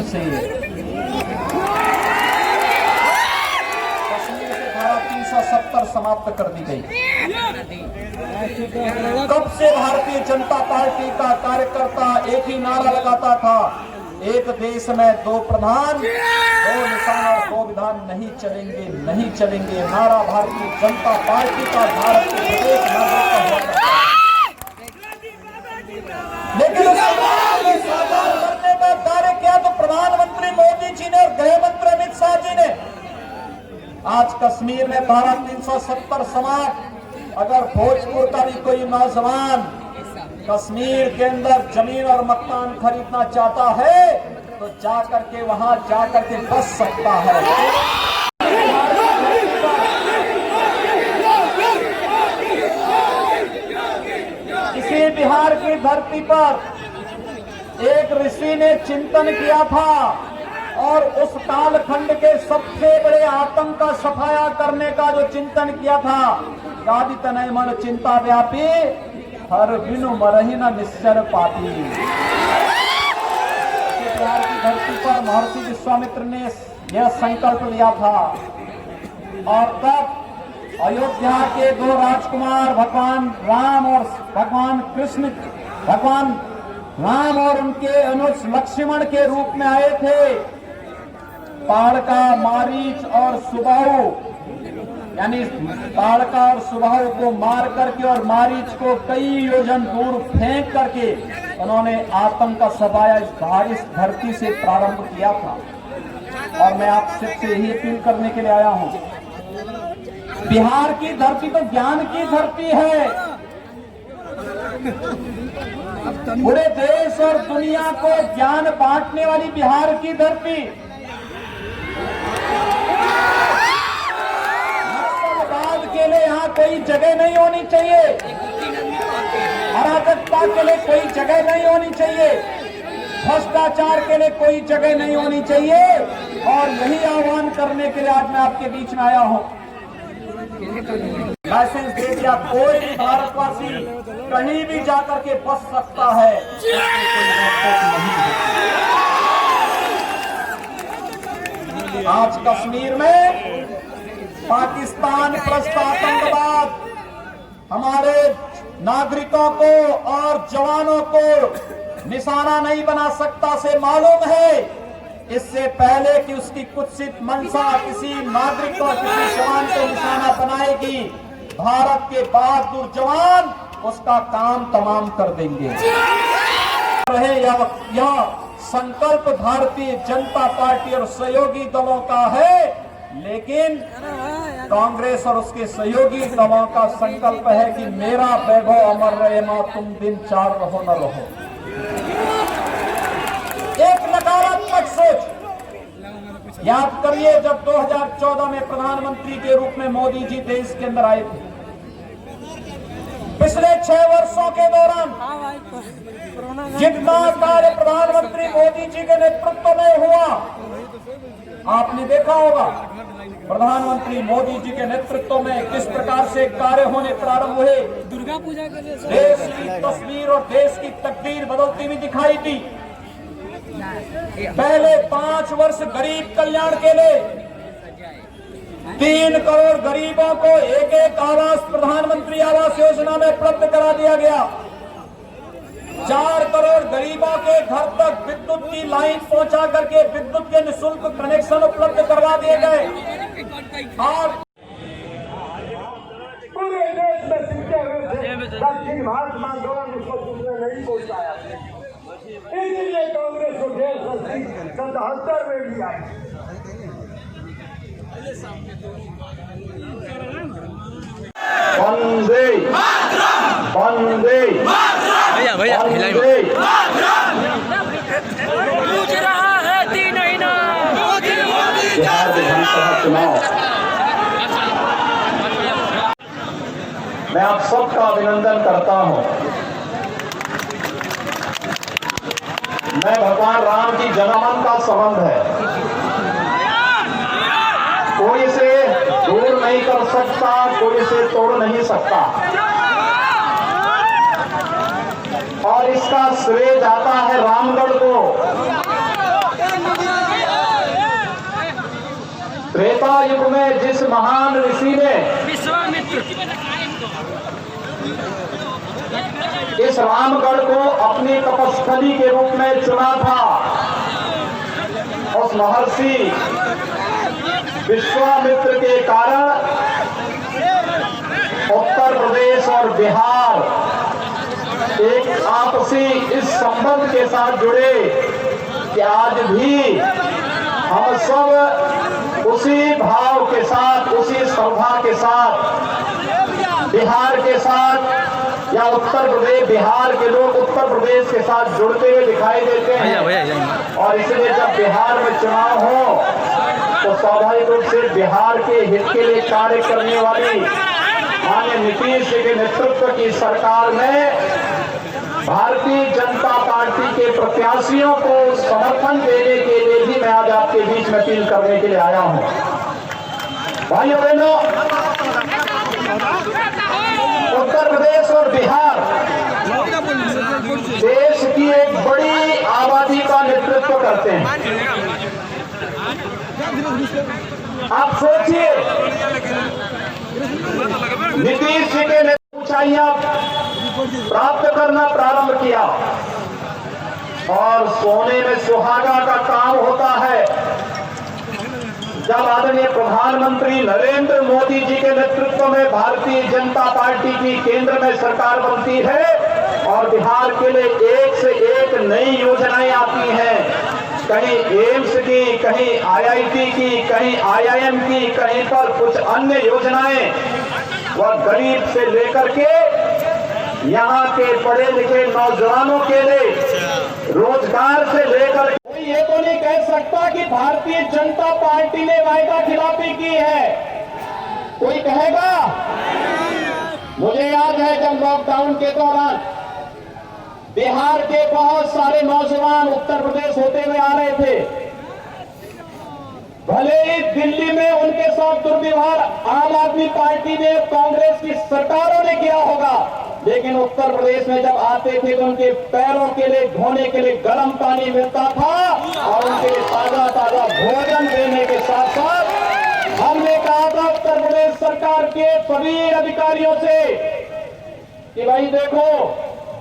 से धारा 370 समाप्त कर दी गई। कब से भारतीय जनता पार्टी का कार्यकर्ता एक ही नारा लगाता था, एक देश में दो प्रधान, दो निशान और दो विधान नहीं चलेंगे, नहीं चलेंगे। नारा भारतीय जनता पार्टी का भारत के प्रत्येक नागरिक का होता है। लेकिन उसे साकार करने का कार्य किया तो प्रधानमंत्री मोदी जी ने और गृह मंत्री अमित शाह जी ने। आज कश्मीर में धारा 370 समाप्त। अगर भोजपुर का भी कोई नौजवान कश्मीर के अंदर जमीन और मकान खरीदना चाहता है तो जाकर के वहां जाकर के बस सकता है। इसी बिहार की धरती पर एक ऋषि ने चिंतन किया था और उस कालखंड के सबसे बड़े आतंक का सफाया करने का जो चिंतन किया था, गादी तनय मन चिंता व्यापी, हर बिनु मरही न निश्चर पाती। बिहार की धरती पर महर्षि विश्वामित्र ने यह संकल्प लिया था और तब अयोध्या के दो राजकुमार भगवान राम और भगवान कृष्ण, भगवान राम और उनके अनुज लक्ष्मण के रूप में आए थे। ताड़का, मारीच और सुबाहु, यानी ताड़का और सुबाहु को मार करके और मारीच को कई योजन दूर फेंक करके उन्होंने आतंक का सफाया इस धरती से प्रारंभ किया था। और मैं आप सबसे यही अपील करने के लिए आया हूं, बिहार की धरती तो ज्ञान की धरती है। पूरे देश और दुनिया को ज्ञान बांटने वाली बिहार की धरती। नक्सलवाद के लिए यहाँ कोई जगह नहीं होनी चाहिए, अराजकता के लिए कोई जगह नहीं होनी चाहिए, भ्रष्टाचार के लिए कोई जगह नहीं होनी चाहिए। और यही आह्वान करने के लिए आज मैं आपके बीच में आया हूं। लाइसेंस दे दिया, कोई भी भारतवासी कहीं भी जाकर के बस सकता है। आज कश्मीर में पाकिस्तान प्रस्त आतंकवाद हमारे नागरिकों को और जवानों को निशाना नहीं बना सकता से मालूम है। इससे पहले कि उसकी कुत्सित मंशा किसी नागरिक को, किसी जवान को निशाना बनाएगी, भारत के बहादुर जवान उसका काम तमाम कर देंगे। रहे यह संकल्प भारतीय जनता पार्टी और सहयोगी दलों का है, लेकिन कांग्रेस और उसके सहयोगी दलों का संकल्प है कि मेरा वैभव अमर रहे, मां तुम दिन चार रहो न रहो। एक नकारात्मक सोच। याद करिए, जब 2014 में प्रधानमंत्री के रूप में मोदी जी देश के अंदर आए थे, पिछले 6 वर्षों के दौरान जितना कार्य प्रधानमंत्री मोदी जी के नेतृत्व में हुआ, आपने देखा होगा प्रधानमंत्री मोदी जी के नेतृत्व में किस प्रकार से कार्य होने प्रारंभ हुए। दुर्गा पूजा के लिए देश की तस्वीर और देश की तकदीर बदलती हुई दिखाई दी। पहले 5 वर्ष गरीब कल्याण के लिए 3 करोड़ गरीबों को एक आवास प्रधानमंत्री आवास योजना में उपलब्ध करा दिया गया। 4 करोड़ गरीबों के घर तक विद्युत की लाइन पहुंचा करके विद्युत के निःशुल्क कनेक्शन उपलब्ध करवा दिए गए। और पूरे देश में सीखे हुए दक्षिण भारत में आंदोलन उसको दूसरे नहीं पहुंच पाया, इसलिए कांग्रेस को 77 में भी आई। वंदे वंदे भैया वंदे पूछ रहा है 3 महीना बिहार विधानसभा चुनाव। मैं आप सबका अभिनंदन करता हूं। मैं भगवान राम की जनमन का संबंध है, कोई इसे दूर नहीं कर सकता, कोई इसे तोड़ नहीं सकता। और इसका श्रेय जाता है रामगढ़ को। त्रेता युग में जिस महान ऋषि ने विश्वामित्र इस रामगढ़ को अपनी तपस्थली के रूप में चुना था, उस महर्षि विश्वामित्र के कारण उत्तर प्रदेश और बिहार एक आपसी इस संबंध के साथ जुड़े कि आज भी हम सब उसी भाव के साथ, उसी श्रद्धा के साथ बिहार के साथ या उत्तर प्रदेश, बिहार के लोग उत्तर प्रदेश के साथ जुड़ते हुए दिखाई देते हैं। और इसलिए जब बिहार में चुनाव हो तो स्वाभाविक रूप से बिहार के हित के लिए कार्य करने वाली माननीय नीतीश जी के नेतृत्व की सरकार में भारतीय जनता पार्टी के प्रत्याशियों को समर्थन देने के लिए भी मैं आज आपके बीच में अपील करने के लिए आया हूं। भाइयों बहनों, उत्तर प्रदेश और बिहार देश की एक बड़ी आबादी का नेतृत्व करते हैं। आप सोचिए, नीतीश जी के ऊंचाइयां प्राप्त करना प्रारंभ किया और सोने में सुहागा का काम होता है जब आदरणीय प्रधानमंत्री नरेंद्र मोदी जी के नेतृत्व में भारतीय जनता पार्टी की केंद्र में सरकार बनती है और बिहार के लिए एक से एक नई योजनाएं आती हैं। कहीं एम्स की, कहीं आईआईटी की, कहीं आईआईएम की, कहीं पर कुछ अन्य योजनाएं वह गरीब से लेकर के यहाँ के पढ़े लिखे नौजवानों के लिए रोजगार से लेकर कोई ये तो नहीं कह सकता कि भारतीय जनता पार्टी ने वायदा खिलाफी की है। कोई कहेगा? मुझे याद है जब लॉकडाउन के दौरान बिहार के बहुत सारे नौजवान उत्तर प्रदेश होते हुए आ रहे थे। भले ही दिल्ली में उनके साथ दुर्व्यवहार आम आदमी पार्टी ने, कांग्रेस की सरकारों ने किया होगा, लेकिन उत्तर प्रदेश में जब आते थे तो उनके पैरों के लिए धोने के लिए गर्म पानी मिलता था और उनके लिए ताजा ताजा भोजन देने के साथ साथ हमने कहा था उत्तर प्रदेश सरकार के सभी अधिकारियों से कि भाई देखो,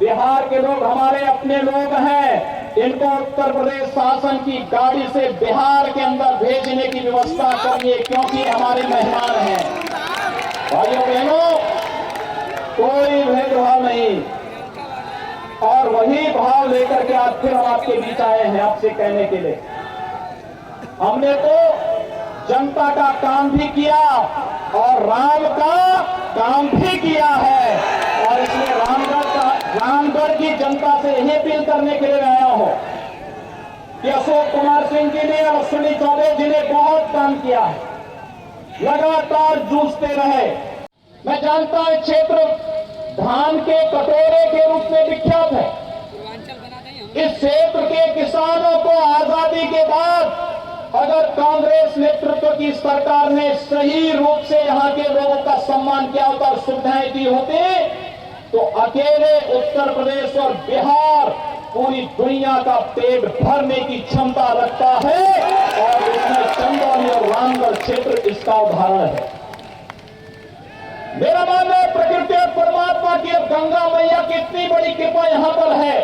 बिहार के लोग हमारे अपने लोग हैं, इनको उत्तर प्रदेश शासन की गाड़ी से बिहार के अंदर भेजने की व्यवस्था करिए क्योंकि हमारे मेहमान हैं। भाइयों बहनों, कोई भेदभाव नहीं और वही भाव लेकर के आज फिर हम आपके बीच आए हैं आपसे कहने के लिए हमने तो जनता का काम भी किया और राम का काम भी किया है और इसलिए रामगढ़ की जनता से यही अपील करने के लिए आया हूं कि अशोक कुमार सिंह जी ने और अश्विनी चौबे जी ने बहुत काम किया है, लगातार जूझते रहे। मैं जानता हूं क्षेत्र धान के कटोरे के रूप में विख्यात है। इस क्षेत्र के किसानों को आजादी के बाद अगर कांग्रेस नेतृत्व की सरकार ने सही रूप से यहां के लोगों का सम्मान किया होता और सुविधाएं दी होती तो अकेले उत्तर प्रदेश और बिहार पूरी दुनिया का पेट भरने की क्षमता रखता है और इसमें चंदौली और रामगढ़ क्षेत्र इसका उदाहरण है। मेरा मानना है प्रकृति और परमात्मा की अब गंगा मैया की इतनी बड़ी कृपा यहां पर है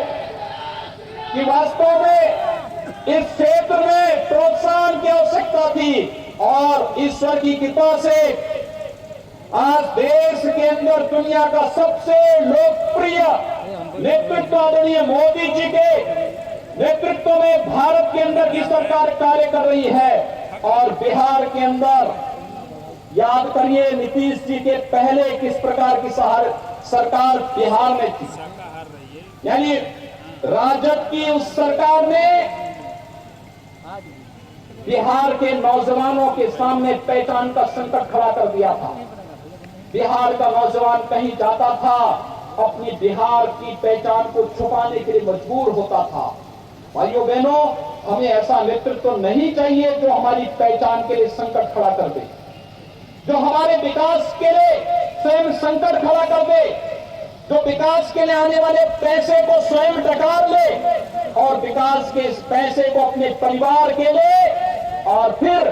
कि वास्तव में इस क्षेत्र में प्रोत्साहन की आवश्यकता थी और ईश्वर की कृपा से आज देश के अंदर दुनिया का सबसे लोकप्रिय नेतृत्व आदरणीय मोदी जी के नेतृत्व में भारत के अंदर की सरकार कार्य कर रही है और बिहार के अंदर याद करिए नीतीश जी के पहले किस प्रकार की सरकार बिहार में थी, यानी राजद की उस सरकार ने बिहार के नौजवानों के सामने पहचान का संकट खड़ा कर दिया था। बिहार का नौजवान कहीं जाता था अपनी बिहार की पहचान को छुपाने के लिए मजबूर होता था। भाइयों बहनों, हमें ऐसा नेतृत्व नहीं चाहिए जो हमारी पहचान के लिए संकट खड़ा कर दे, जो हमारे विकास के लिए स्वयं संकट खड़ा कर दे, जो विकास के लिए आने वाले पैसे को स्वयं डकार ले और विकास के इस पैसे को अपने परिवार के लिए और फिर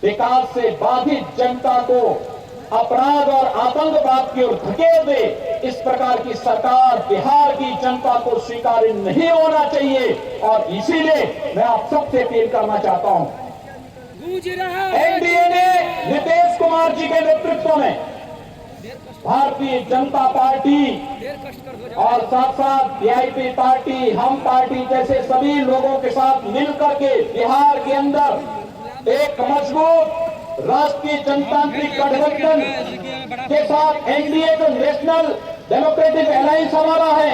विकास से बाधित जनता को अपराध और आतंकवाद की ओर धकेल दे, इस प्रकार की सरकार बिहार की जनता को स्वीकार्य नहीं होना चाहिए। और इसीलिए मैं आप सबसे अपील करना चाहता हूं, एनडीए ने नीतीश कुमार जी के नेतृत्व में भारतीय जनता पार्टी और साथ साथ वीआईपी पार्टी, हम पार्टी जैसे सभी लोगों के साथ मिलकर के बिहार के अंदर एक मजबूत राष्ट्रीय जनतांत्रिक गठबंधन के साथ एनडीए जो नेशनल डेमोक्रेटिक अलायंस हमारा है,